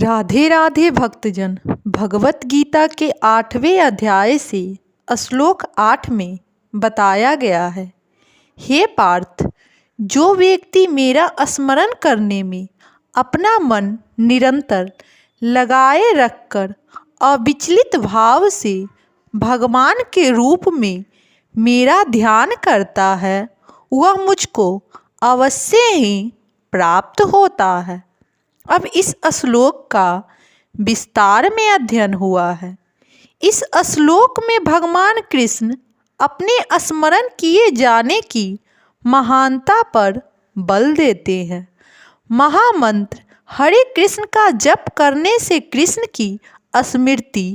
राधे राधे भक्तजन। भगवत गीता के 8वें अध्याय से श्लोक 8 में बताया गया है, हे पार्थ, जो व्यक्ति मेरा स्मरण करने में अपना मन निरंतर लगाए रखकर अविचलित भाव से भगवान के रूप में मेरा ध्यान करता है, वह मुझको अवश्य ही प्राप्त होता है। अब इस श्लोक का विस्तार में अध्ययन हुआ है। इस श्लोक में भगवान कृष्ण अपने स्मरण किए जाने की महानता पर बल देते हैं। महामंत्र हरे कृष्ण का जप करने से कृष्ण की स्मृति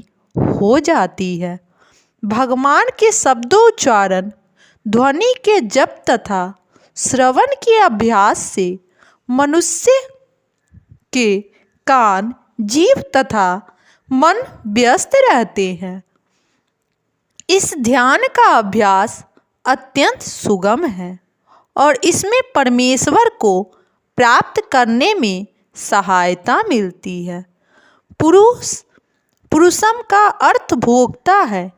हो जाती है। भगवान के शब्दोच्चारण, ध्वनि के जप तथा श्रवण के अभ्यास से मनुष्य के कान, जीभ तथा मन व्यस्त रहते हैं। इस ध्यान का अभ्यास अत्यंत सुगम है और इसमें परमेश्वर को प्राप्त करने में सहायता मिलती है। पुरुषम का अर्थ भोक्ता है।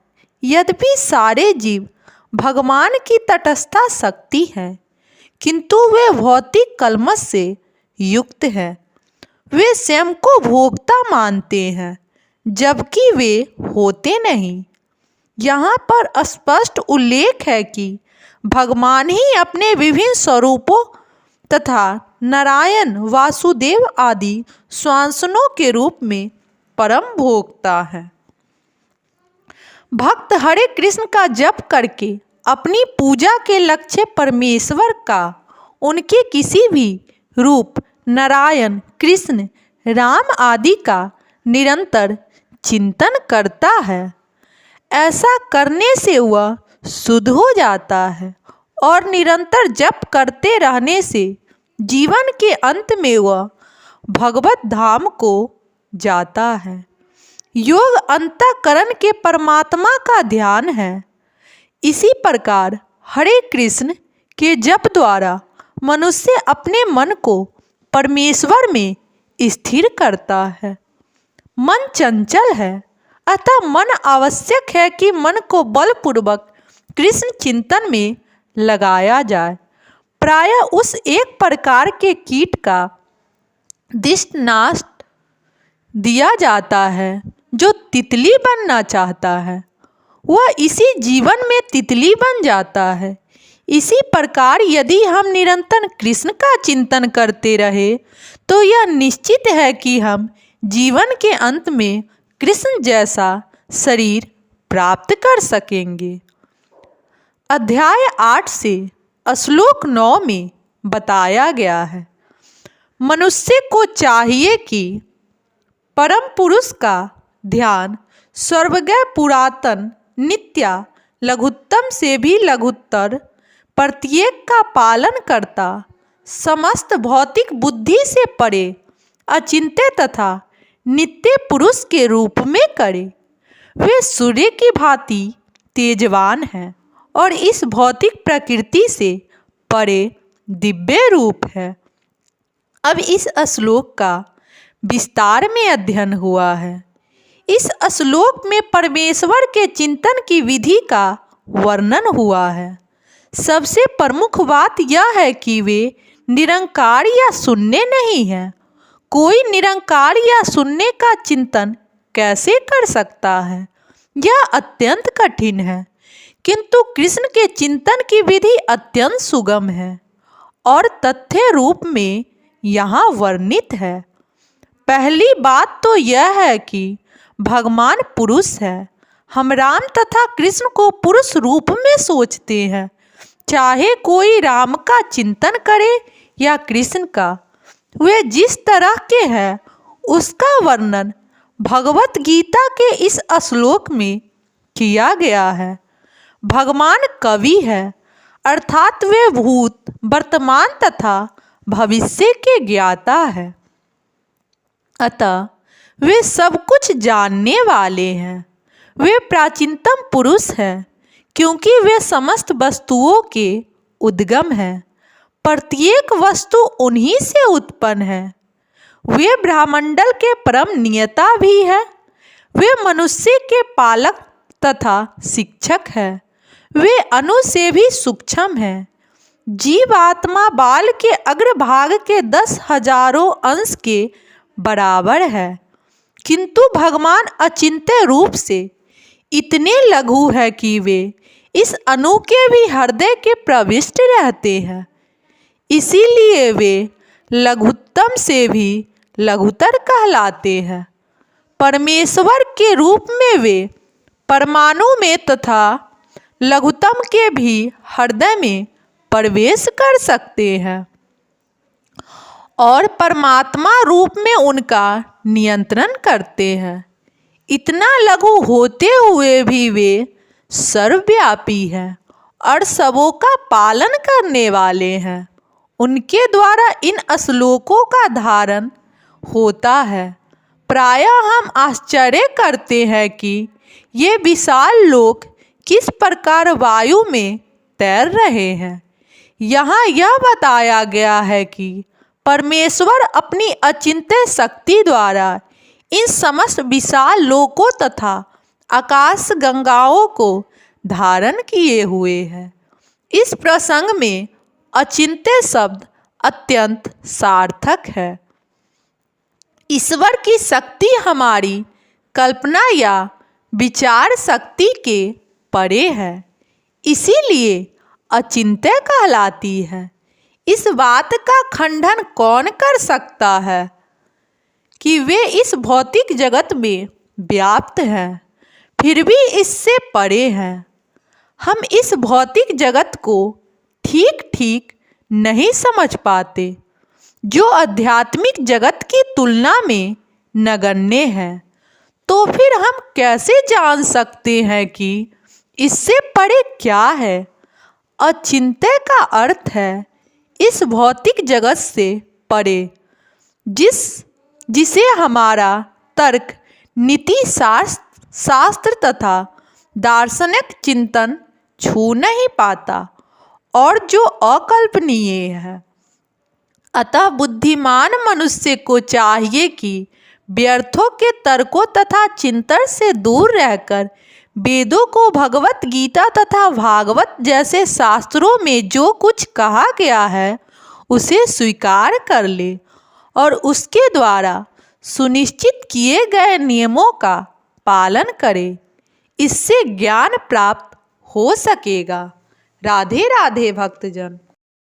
यद्यपि सारे जीव भगवान की तटस्था शक्ति हैं, किंतु वे भौतिक कलमश से युक्त हैं। वे स्वयं को भोक्ता मानते हैं, जबकि वे होते नहीं। यहाँ पर स्पष्ट उल्लेख है कि भगवान ही अपने विभिन्न स्वरूपों तथा नारायण, वासुदेव आदि स्वांसनों के रूप में परम भोक्ता है। भक्त हरे कृष्ण का जप करके अपनी पूजा के लक्ष्य परमेश्वर का, उनके किसी भी रूप नारायण, कृष्ण, राम आदि का निरंतर चिंतन करता है। ऐसा करने से वह शुद्ध हो जाता है और निरंतर जप करते रहने से जीवन के अंत में वह भगवत धाम को जाता है। योग अंतःकरण के परमात्मा का ध्यान है। इसी प्रकार हरे कृष्ण के जप द्वारा मनुष्य अपने मन को परमेश्वर में स्थिर करता है। मन चंचल है, अतः मन आवश्यक है कि मन को बलपूर्वक कृष्ण चिंतन में लगाया जाए। प्रायः उस एक प्रकार के कीट का दृष्टांत दिया जाता है जो तितली बनना चाहता है, वह इसी जीवन में तितली बन जाता है। इसी प्रकार यदि हम निरंतर कृष्ण का चिंतन करते रहे तो यह निश्चित है कि हम जीवन के अंत में कृष्ण जैसा शरीर प्राप्त कर सकेंगे। अध्याय 8 से श्लोक 9 में बताया गया है, मनुष्य को चाहिए कि परम पुरुष का ध्यान सर्वज्ञ, पुरातन, नित्य, लघुत्तम से भी लघुत्तर प्रत्येक का पालन करता, समस्त भौतिक बुद्धि से परे, अचिंत्य तथा नित्य पुरुष के रूप में करे। वे सूर्य की भांति तेजवान हैं और इस भौतिक प्रकृति से परे दिव्य रूप है। अब इस श्लोक का विस्तार में अध्ययन हुआ है। इस श्लोक में परमेश्वर के चिंतन की विधि का वर्णन हुआ है। सबसे प्रमुख बात यह है कि वे निरंकार या शून्य नहीं हैं। कोई निरंकार या शून्य का चिंतन कैसे कर सकता है? यह अत्यंत कठिन है, किंतु कृष्ण के चिंतन की विधि अत्यंत सुगम है और तथ्य रूप में यहाँ वर्णित है। पहली बात तो यह है कि भगवान पुरुष है। हम राम तथा कृष्ण को पुरुष रूप में सोचते हैं। चाहे कोई राम का चिंतन करे या कृष्ण का, वे जिस तरह के हैं उसका वर्णन भगवत गीता के इस श्लोक में किया गया है। भगवान कवि है, अर्थात वे भूत, वर्तमान तथा भविष्य के ज्ञाता है। अतः वे सब कुछ जानने वाले हैं। वे प्राचीनतम पुरुष हैं, क्योंकि वे समस्त वस्तुओं के उद्गम हैं। प्रत्येक वस्तु उन्हीं से उत्पन्न है। वे ब्रह्मांडल के परम नियता भी है। वे मनुष्य के पालक तथा शिक्षक है। वे अणु से भी सूक्ष्म है। जीव आत्मा बाल के अग्रभाग के 10,000 अंश के बराबर है, किंतु भगवान अचिंत्य रूप से इतने लघु है कि वे इस अणु के भी हृदय के प्रविष्ट रहते हैं। इसीलिए वे लघुत्तम से भी लघुतर कहलाते हैं। परमेश्वर के रूप में वे परमाणु में तथा लघुत्तम के भी हृदय में प्रवेश कर सकते हैं और परमात्मा रूप में उनका नियंत्रण करते हैं। इतना लघु होते हुए भी वे सर्वव्यापी हैं और सबों का पालन करने वाले हैं। उनके द्वारा इन श्लोकों का धारण होता है। प्रायः हम आश्चर्य करते हैं कि ये विशाल लोक किस प्रकार वायु में तैर रहे हैं। यहाँ यह बताया गया है कि परमेश्वर अपनी अचिंत्य शक्ति द्वारा इन समस्त विशाल लोकों तथा आकाश गंगाओं को धारण किए हुए हैं। इस प्रसंग में अचिंत्य शब्द अत्यंत सार्थक है। ईश्वर की शक्ति हमारी कल्पना या विचार शक्ति के परे है, इसीलिए अचिंत्य कहलाती है। इस बात का खंडन कौन कर सकता है कि वे इस भौतिक जगत में व्याप्त हैं, फिर भी इससे परे हैं। हम इस भौतिक जगत को ठीक ठीक नहीं समझ पाते, जो आध्यात्मिक जगत की तुलना में नगण्य है। तो फिर हम कैसे जान सकते हैं कि इससे परे क्या है? अचिंत्य का अर्थ है इस भौतिक जगत से परे, जिसे हमारा तर्क, नीति शास्त्र तथा दार्शनिक चिंतन छू नहीं पाता और जो अकल्पनीय है। अतः बुद्धिमान मनुष्य को चाहिए कि व्यर्थों के तर्कों तथा चिंतन से दूर रहकर वेदों को, भगवत गीता तथा भागवत जैसे शास्त्रों में जो कुछ कहा गया है उसे स्वीकार कर ले और उसके द्वारा सुनिश्चित किए गए नियमों का पालन करे। इससे ज्ञान प्राप्त हो सकेगा। राधे राधे भक्तजन।